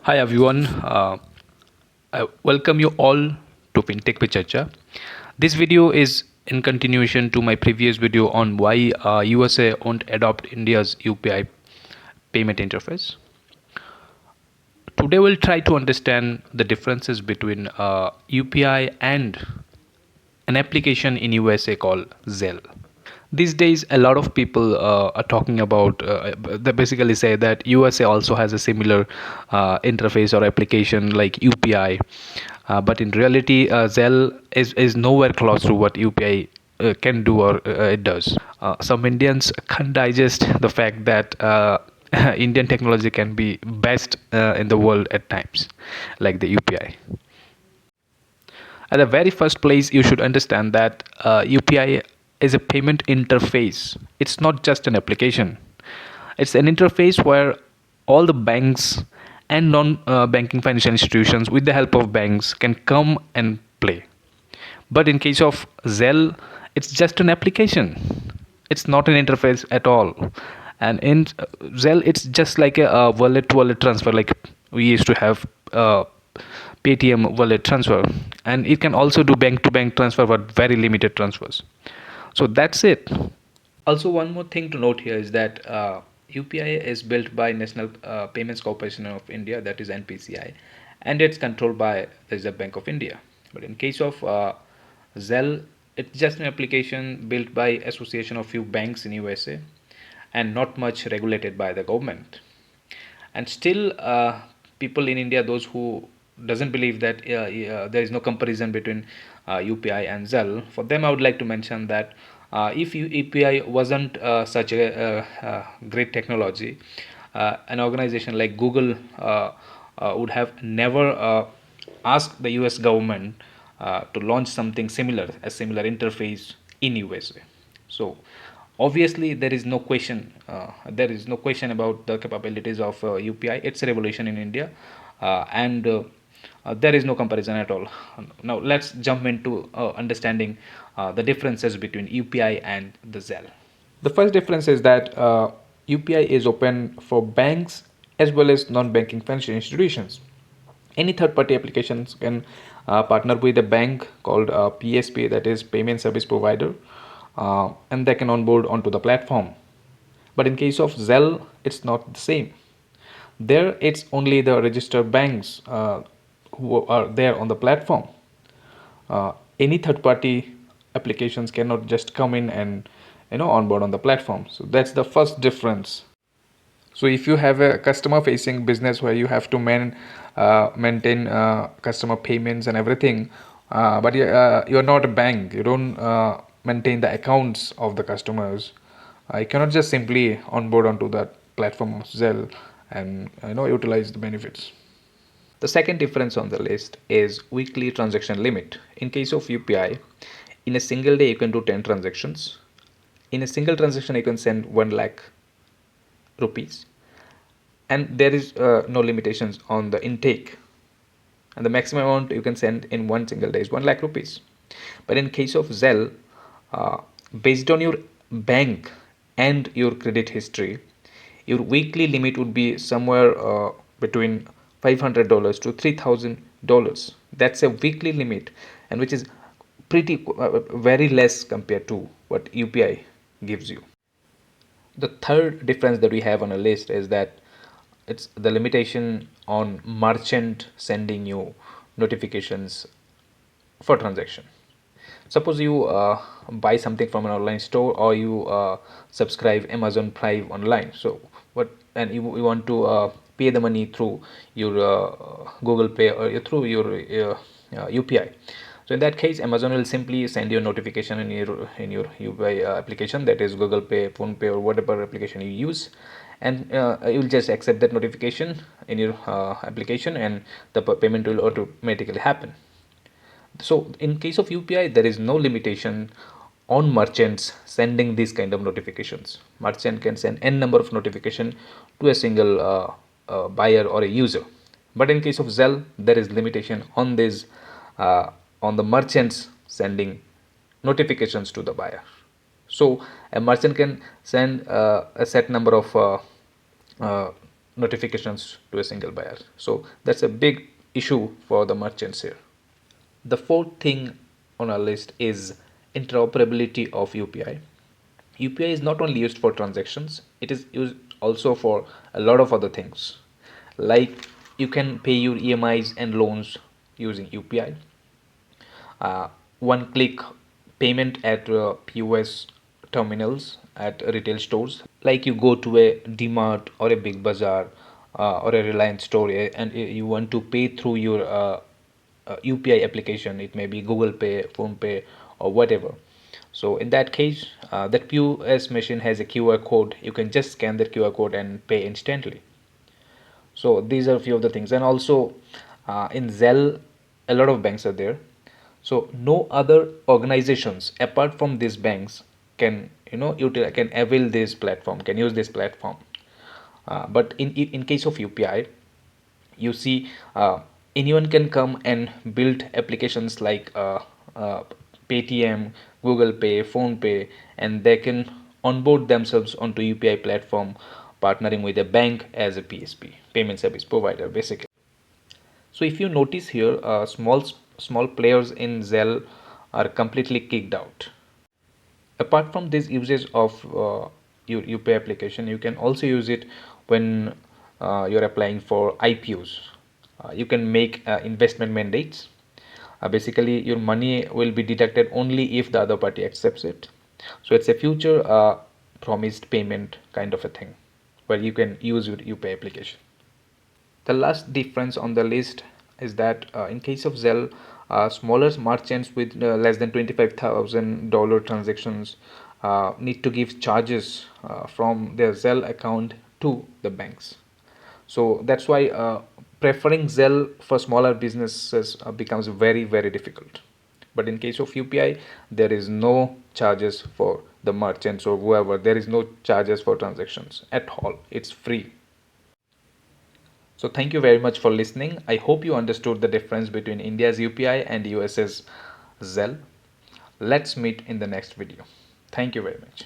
Hi everyone, I welcome you all to FinTech पे चर्चा. This video is in continuation to my previous video on why USA won't adopt India's UPI payment interface. Today we'll try to understand the differences between UPI and an application in USA called Zelle. These days a lot of people are talking about they basically say that USA also has a similar interface or application like UPI, but in reality Zelle is nowhere close to what UPI can do or it does. Some Indians can't digest the fact that Indian technology can be best in the world at times, like the UPI. At the very first place, you should understand that UPI is a payment interface. It's not just an application. It's an interface where all the banks and non-banking financial institutions, with the help of banks, can come and play. But in case of Zelle, it's just an application. It's not an interface at all. And in Zelle, it's just like a wallet-to-wallet transfer, like we used to have Paytm wallet transfer, and it can also do bank-to-bank transfer, but very limited transfers. So that's it. Also, one more thing to note here is that UPI is built by National Payments Corporation of India, that is NPCI, and it's controlled by the Reserve Bank of India. But in case of Zelle, it's just an application built by association of few banks in USA, and not much regulated by the government. And still, people in India, those who doesn't believe that there is no comparison between UPI and Zelle, for them I would like to mention that if UPI wasn't such a great technology, an organization like Google would have never asked the US government to launch something similar, a similar interface in USA. So obviously there is no question about the capabilities of UPI. It's a revolution in India, and there is no comparison at all. Now let's jump into understanding the differences between UPI and the Zelle. The first difference is that UPI is open for banks as well as non-banking financial institutions. Any third-party applications can partner with a bank called PSP, that is Payment Service Provider, and they can onboard onto the platform. But in case of Zelle, it's not the same. There, it's only the registered banks who are there on the platform. Any third-party applications cannot just come in and onboard on the platform. So that's the first difference. So if you have a customer facing business where you have to maintain customer payments and everything, but you're not a bank, you don't maintain the accounts of the customers, you cannot just simply onboard onto that platform of Zelle and utilize the benefits. The second difference on the list is weekly transaction limit. In case of UPI, in a single day you can do 10 transactions. In a single transaction you can send 1 lakh rupees, and there is no limitations on the intake, and the maximum amount you can send in one single day is 1 lakh rupees. But in case of Zelle, based on your bank and your credit history, your weekly limit would be somewhere between $500 to $3,000. That's a weekly limit, and which is pretty very less compared to what UPI gives you. The third difference that we have on a list is that it's the limitation on merchant sending you notifications for transaction. Suppose you buy something from an online store, or you subscribe Amazon Prime online. So you want to pay the money through your Google Pay or through your UPI. So in that case, Amazon will simply send you a notification in your UPI application, that is Google Pay, Phone Pay, or whatever application you use, and you will just accept that notification in your application, and the payment will automatically happen. So in case of UPI, there is no limitation on merchants sending these kind of notifications. Merchant can send n number of notification to a single buyer or a user. But in case of Zelle, there is limitation on this on the merchants sending notifications to the buyer. So a merchant can send a set number of notifications to a single buyer. So that's a big issue for the merchants here. The fourth thing on our list is interoperability of UPI. UPI is not only used for transactions, it is used also for a lot of other things. Like you can pay your EMIs and loans using UPI. One click payment at POS terminals at retail stores. Like you go to a DMart or a Big Bazaar or a Reliance store, and you want to pay through your UPI application. It may be Google Pay, Phone Pay, or whatever. So in that case, that POS machine has a QR code. You can just scan that QR code and pay instantly. So these are a few of the things. And also in Zelle, a lot of banks are there. So no other organizations apart from these banks can can avail this platform, can use this platform. But in case of UPI, you see, anyone can come and build applications like Paytm, Google Pay, Phone Pay, and they can onboard themselves onto UPI platform, partnering with a bank as a PSP, payment service provider, basically. So if you notice here, small players in Zelle are completely kicked out. Apart from this usage of your UPI application, you can also use it when you're applying for IPOs. You can make investment mandates. Basically, your money will be deducted only if the other party accepts it. So it's a future promised payment kind of a thing where you can use your UPI application. The last difference on the list is that in case of Zelle, smaller merchants with less than $25,000 transactions need to give charges from their Zelle account to the banks. So that's why preferring Zelle for smaller businesses becomes very, very difficult. But in case of UPI, there is no charges for the merchants or whoever. There is no charges for transactions at all. It's free. So thank you very much for listening. I hope you understood the difference between India's UPI and US's Zelle. Let's meet in the next video. Thank you very much.